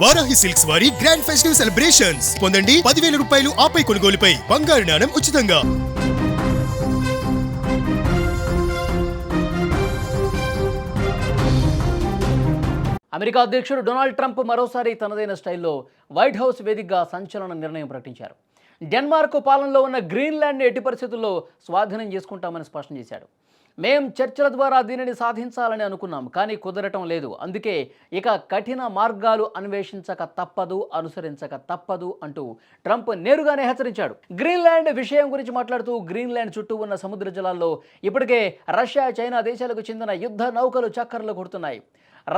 Varahi silks వారి grand festive celebrations పొందండి 10,000 రూపాయలు ఆపై కొనుగోలుపై బంగారు నాణెం ఉచితంగా. అమెరికా అధ్యక్షుడు డొనాల్డ్ ట్రంప్ మరోసారి తనదైన స్టైల్లో వైట్ హౌస్ వేదికగా సంచలన నిర్ణయం ప్రకటించారు. డెన్మార్క్ పాలనలో ఉన్న గ్రీన్లాండ్ని ఎట్టి పరిస్థితుల్లో స్వాధీనం చేసుకుంటామని స్పష్టం చేశాడు. మేం చర్చల ద్వారా దీనిని సాధించాలని అనుకున్నాం, కానీ కుదరటం లేదు. అందుకే ఇక కఠిన మార్గాలు అన్వేషించక తప్పదు, అనుసరించక తప్పదు అంటూ ట్రంప్ నేరుగానే హెచ్చరించాడు. గ్రీన్లాండ్ విషయం గురించి మాట్లాడుతూ గ్రీన్లాండ్ చుట్టూ ఉన్న సముద్ర జలాల్లో ఇప్పటికే రష్యా, చైనా దేశాలకు చెందిన యుద్ధ నౌకలు చక్కర్లు కొడుతున్నాయి.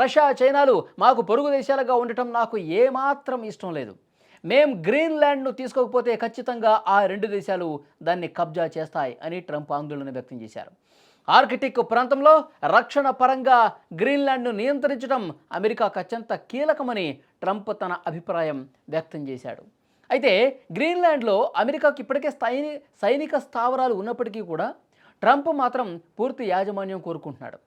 రష్యా, చైనాలు మాకు పొరుగు దేశాలుగా ఉండటం నాకు ఏమాత్రం ఇష్టం లేదు. మేం గ్రీన్లాండ్ను తీసుకోకపోతే ఖచ్చితంగా ఆ రెండు దేశాలు దాన్ని కబ్జా చేస్తాయి అని ట్రంప్ ఆందోళన వ్యక్తం చేశారు. ఆర్కిటిక్ ప్రాంతంలో రక్షణ పరంగా గ్రీన్లాండ్ను నియంత్రించడం అమెరికాకు అత్యంత కీలకమని ట్రంప్ తన అభిప్రాయం వ్యక్తం చేశాడు. అయితే గ్రీన్లాండ్లో అమెరికాకు ఇప్పటికే సైనిక స్థావరాలు ఉన్నప్పటికీ కూడా ట్రంప్ మాత్రం పూర్తి యాజమాన్యం కోరుకుంటున్నాడు.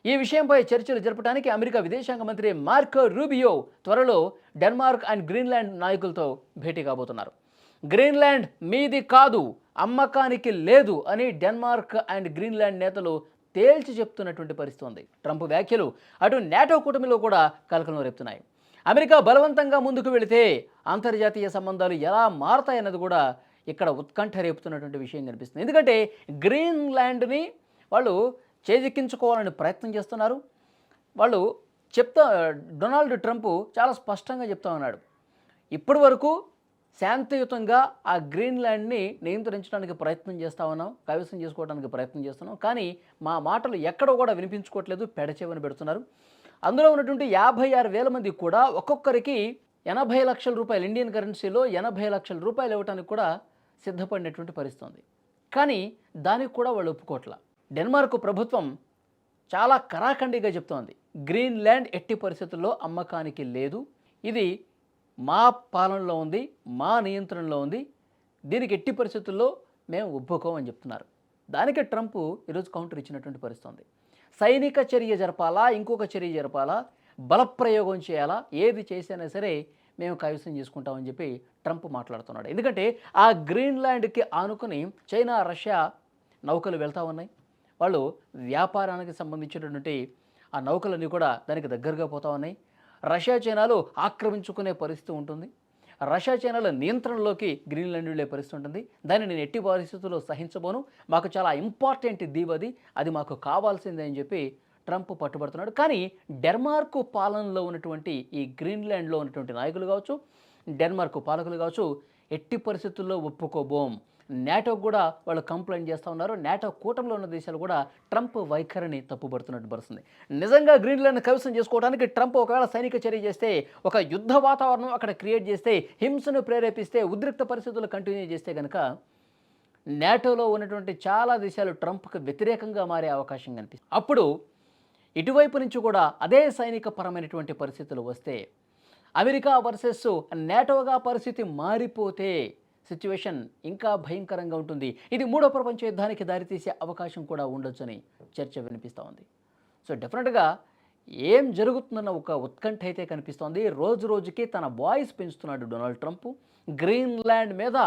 ఈ విషయంపై చర్చలు జరపడానికి అమెరికా విదేశాంగ మంత్రి మార్కో రూబియో త్వరలో డెన్మార్క్ అండ్ గ్రీన్లాండ్ నాయకులతో భేటీ కాబోతున్నారు. గ్రీన్లాండ్ మీది కాదు, అమ్మకానికి లేదు అని డెన్మార్క్ అండ్ గ్రీన్లాండ్ నేతలు తేల్చి చెప్తున్నటువంటి పరిస్థితి ఉంది. ట్రంప్ వ్యాఖ్యలు అటు నాటో కూటమిలో కూడా కలకలం రేపుతున్నాయి. అమెరికా బలవంతంగా ముందుకు వెళితే అంతర్జాతీయ సంబంధాలు ఎలా మారతాయన్నది కూడా ఇక్కడ ఉత్కంఠ రేపుతున్నటువంటి విషయం కనిపిస్తుంది. ఎందుకంటే గ్రీన్లాండ్ని వాళ్ళు చేజిక్కించుకోవాలని ప్రయత్నం చేస్తున్నారు. వాళ్ళు డొనాల్డ్ ట్రంప్ చాలా స్పష్టంగా చెప్తా ఉన్నాడు, ఇప్పటి వరకు శాంతియుతంగా ఆ గ్రీన్లాండ్ని నియంత్రించడానికి ప్రయత్నం చేస్తూ ఉన్నాం, కైవసం చేసుకోవడానికి ప్రయత్నం చేస్తున్నాం, కానీ మా మాటలు ఎక్కడో కూడా వినిపించుకోవట్లేదు, పెడచెవిన పెడుతున్నారు. అందులో ఉన్నటువంటి 56,000 మంది కూడా ఒక్కొక్కరికి 80 లక్షల రూపాయలు, ఇండియన్ కరెన్సీలో 80 లక్షల రూపాయలు ఇవ్వడానికి కూడా సిద్ధపడినటువంటి పరిస్థితి ఉంది. కానీ దానికి కూడా వాళ్ళు ఒప్పుకోవట్లా. డెన్మార్క్ ప్రభుత్వం చాలా కరాఖండిగా చెప్తోంది, గ్రీన్లాండ్ ఎట్టి పరిస్థితుల్లో అమ్మకానికి లేదు, ఇది మా పాలనలో ఉంది, మా నియంత్రణలో ఉంది, దీనికి ఎట్టి పరిస్థితుల్లో మేము ఒప్పుకోమని చెప్తున్నారు. దానికి ట్రంప్ ఈరోజు కౌంటర్ ఇచ్చినటువంటి పరిస్థితి ఉంది. సైనిక చర్య జరపాలా, ఇంకొక చర్య జరపాలా, బలప్రయోగం చేయాలా, ఏది చేసినా సరే మేము కైవసం చేసుకుంటామని చెప్పి ట్రంప్ మాట్లాడుతున్నాడు. ఎందుకంటే ఆ గ్రీన్లాండ్కి ఆనుకుని చైనా, రష్యా నౌకలు వెళ్తూ ఉన్నాయి. వాళ్ళు వ్యాపారానికి సంబంధించినటువంటి ఆ నౌకలన్నీ కూడా దానికి దగ్గరగా పోతూ ఉన్నాయి. రష్యా, చైనాలు ఆక్రమించుకునే పరిస్థితి ఉంటుంది. రష్యా, చైనాల నియంత్రణలోకి గ్రీన్లాండ్ వెళ్ళే పరిస్థితి ఉంటుంది. దాన్ని నేను ఎట్టి పరిస్థితుల్లో సహించబోను, మాకు చాలా ఇంపార్టెంట్ దీవది, అది మాకు కావాల్సిందే అని చెప్పి ట్రంప్ పట్టుబడుతున్నాడు. కానీ డెన్మార్క్ పాలనలో ఉన్నటువంటి ఈ గ్రీన్లాండ్లో ఉన్నటువంటి నాయకులు కావచ్చు, డెన్మార్క్ పాలకులు కావచ్చు, ఎట్టి పరిస్థితుల్లో ఒప్పుకోబోం. నాటో కూడా వాళ్ళు కంప్లైంట్ చేస్తూ ఉన్నారు. నాటో కూటమిలో ఉన్న దేశాలు కూడా ట్రంప్ వైఖరిని తప్పుపడుతున్నట్టు పడుతుంది. నిజంగా గ్రీన్లాండ్ కైవసం చేసుకోవడానికి ట్రంప్ ఒకవేళ సైనిక చర్య చేస్తే, ఒక యుద్ధ వాతావరణం అక్కడ క్రియేట్ చేస్తే, హింసను ప్రేరేపిస్తే, ఉద్రిక్త పరిస్థితులు కంటిన్యూ చేస్తే కనుక నాటోలో ఉన్నటువంటి చాలా దేశాలు ట్రంప్కి వ్యతిరేకంగా మారే అవకాశం కనిపిస్తుంది. అప్పుడు ఇటువైపు నుంచి కూడా అదే సైనిక పరమైనటువంటి పరిస్థితులు వస్తే, అమెరికా వర్సెస్ నాటోగా పరిస్థితి మారిపోతే సిచ్యువేషన్ ఇంకా భయంకరంగా ఉంటుంది. ఇది మూడో ప్రపంచ యుద్ధానికి దారితీసే అవకాశం కూడా ఉండొచ్చని చర్చ వినిపిస్తూ ఉంది. సో డెఫినెట్గా ఏం జరుగుతుందన్న ఒక ఉత్కంఠ అయితే కనిపిస్తోంది. రోజు రోజుకి తన వాయిస్ పెంచుతున్నాడు డొనాల్డ్ ట్రంప్. గ్రీన్లాండ్ మీద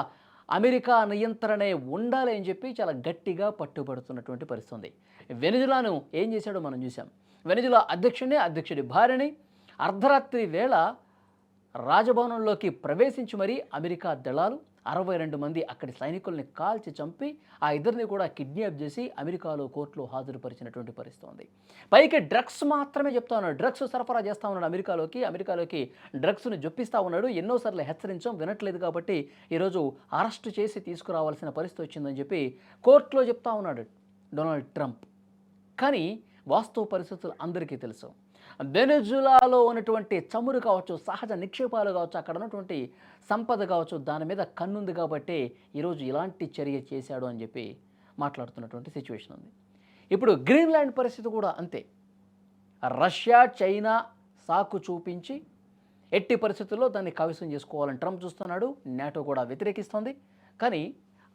అమెరికా నియంత్రణే ఉండాలి అని చెప్పి చాలా గట్టిగా పట్టుబడుతున్నటువంటి పరిస్థితి. వెనిజులాను ఏం చేశాడో మనం చూసాం. వెనిజులా అధ్యక్షుడి భార్యని అర్ధరాత్రి వేళ రాజభవనంలోకి ప్రవేశించి మరీ అమెరికా దళాలు 62 మంది అక్కడి సైనికుల్ని కాల్చి చంపి ఆ ఇద్దరిని కూడా కిడ్నాప్ చేసి అమెరికాలో కోర్టులో హాజరుపరిచినటువంటి పరిస్థితి ఉంది. పైకి డ్రగ్స్ మాత్రమే చెప్తా ఉన్నాడు, డ్రగ్స్ సరఫరా చేస్తూ ఉన్నాడు అమెరికాలోకి డ్రగ్స్ని జొప్పిస్తూ ఉన్నాడు. ఎన్నోసార్లు హెచ్చరించాం, వినట్లేదు, కాబట్టి ఈరోజు అరెస్ట్ చేసి తీసుకురావాల్సిన పరిస్థితి వచ్చిందని చెప్పి కోర్టులో చెప్తా ఉన్నాడు డొనాల్డ్ ట్రంప్. కానీ వాస్తవ పరిస్థితులు అందరికీ తెలుసు. వెనిజులాలో ఉన్నటువంటి చమురు కావచ్చు, సహజ నిక్షేపాలు కావచ్చు, అక్కడ ఉన్నటువంటి సంపద కావచ్చు, దాని మీద కన్నుంది కాబట్టి ఈరోజు ఇలాంటి చర్య చేశాడు అని చెప్పి మాట్లాడుతున్నటువంటి సిచ్యువేషన్ ఉంది. ఇప్పుడు గ్రీన్లాండ్ పరిస్థితి కూడా అంతే. రష్యా, చైనా సాకు చూపించి ఎట్టి పరిస్థితుల్లో దాన్ని కైవసం చేసుకోవాలని ట్రంప్ చూస్తున్నాడు. నాటో కూడా వ్యతిరేకిస్తోంది. కానీ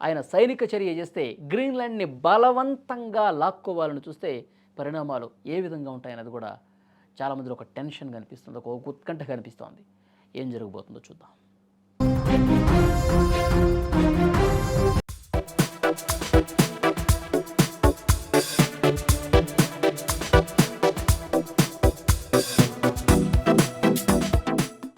ఆయన సైనిక చర్య చేస్తే, గ్రీన్లాండ్ని బలవంతంగా లాక్కోవాలని చూస్తే పరిణామాలు ఏ విధంగా ఉంటాయన్నది కూడా చాలామందిలో ఒక టెన్షన్ కనిపిస్తుంది, ఒక ఉత్కంఠ కనిపిస్తోంది. ఏం జరగబోతుందో చూద్దాం.